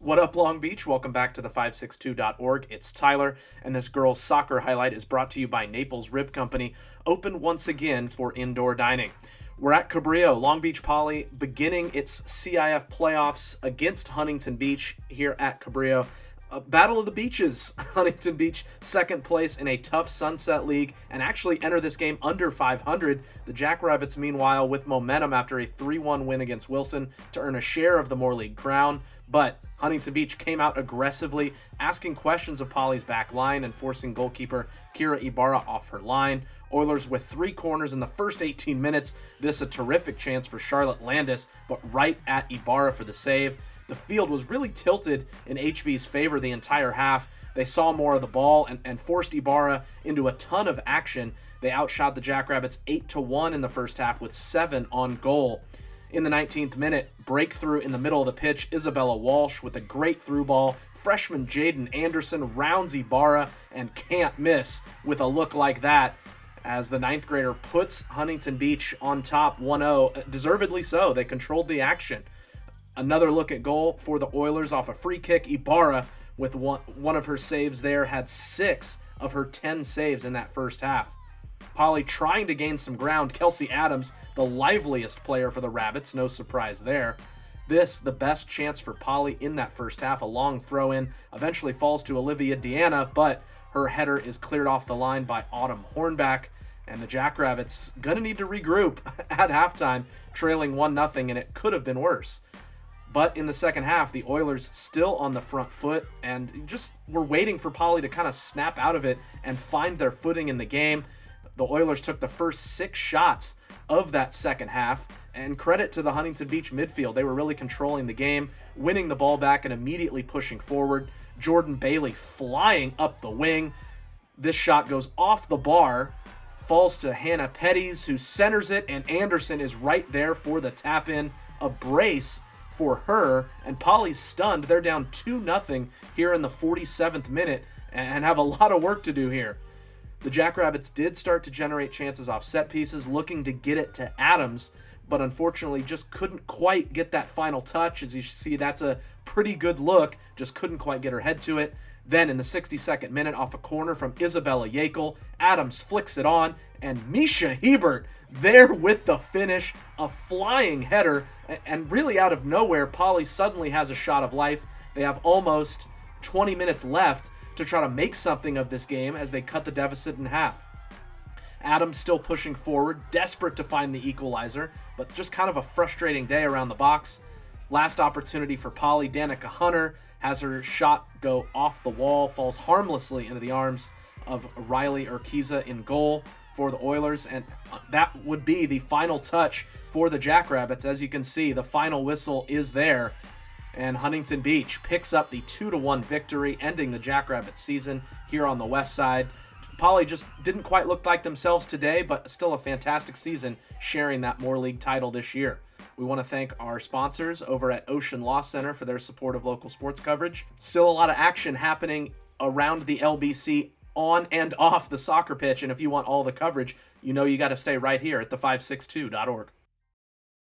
What up, Long Beach? Welcome back to the 562.org. It's Tyler, and this girls' soccer highlight is brought to you by Naples Rib Company, open once again for indoor dining. We're at Cabrillo, Long Beach Poly, beginning its CIF playoffs against Huntington Beach here at Cabrillo. Battle of the Beaches. Huntington Beach, second place in a tough Sunset League, and actually enter this game under 500. The Jackrabbits, meanwhile, with momentum after a 3-1 win against Wilson to earn a share of the Moore League crown. But Huntington Beach came out aggressively, asking questions of Poly's back line and forcing goalkeeper Kira Ibarra off her line. Oilers with 3 corners in the first 18 minutes. This a terrific chance for Charlotte Landis, but right at Ibarra for the save. The field was really tilted in HB's favor the entire half. They saw more of the ball and forced Ibarra into a ton of action. They outshot the Jackrabbits 8-1 in the first half with 7 on goal. In the 19th minute, breakthrough in the middle of the pitch, Isabella Walsh with a great through ball. Freshman Jaden Anderson rounds Ibarra and can't miss with a look like that as the 9th grader puts Huntington Beach on top 1-0. Deservedly so. They controlled the action. Another look at goal for the Oilers off a free kick. Ibarra, with one of her saves there, had 6 of her 10 saves in that first half. Poly trying to gain some ground. Kelsey Adams, the liveliest player for the Rabbits, no surprise there. This, the best chance for Poly in that first half. A long throw-in eventually falls to Olivia Deanna, but her header is cleared off the line by Autumn Hornback. And the Jackrabbits gonna need to regroup at halftime, trailing 1-0, and it could have been worse. But in the second half, the Oilers still on the front foot and just were waiting for Poly to kind of snap out of it and find their footing in the game. The Oilers took the first 6 shots of that second half, and credit to the Huntington Beach midfield. They were really controlling the game, winning the ball back and immediately pushing forward. Jordan Bailey flying up the wing. This shot goes off the bar, falls to Hannah Petties, who centers it, and Anderson is right there for the tap-in. A brace for her, and Poly's stunned. They're down 2-0 here in the 47th minute and have a lot of work to do here. The Jackrabbits did start to generate chances off set pieces, looking to get it to Adams, but unfortunately just couldn't quite get that final touch. As you see, that's a pretty good look, just couldn't quite get her head to it. Then in the 62nd minute, off a corner from Isabella Yakel, Adams flicks it on, and Misha Hebert there with the finish, a flying header, and really out of nowhere, Poly suddenly has a shot of life. They have almost 20 minutes left to try to make something of this game as they cut the deficit in half. Adams still pushing forward, desperate to find the equalizer, but just kind of a frustrating day around the box. Last opportunity for Poly. Danica Hunter has her shot go off the wall, falls harmlessly into the arms of Riley Urquiza in goal for the Oilers, and that would be the final touch for the Jackrabbits. As you can see, the final whistle is there, and Huntington Beach picks up the 2-1 victory, ending the Jackrabbits season here on the west side. Poly just didn't quite look like themselves today, but still a fantastic season sharing that Moore League title this year. We want to thank our sponsors over at Ocean Law Center for their support of local sports coverage. Still a lot of action happening around the LBC on and off the soccer pitch, and if you want all the coverage, you know you got to stay right here at the 562.org.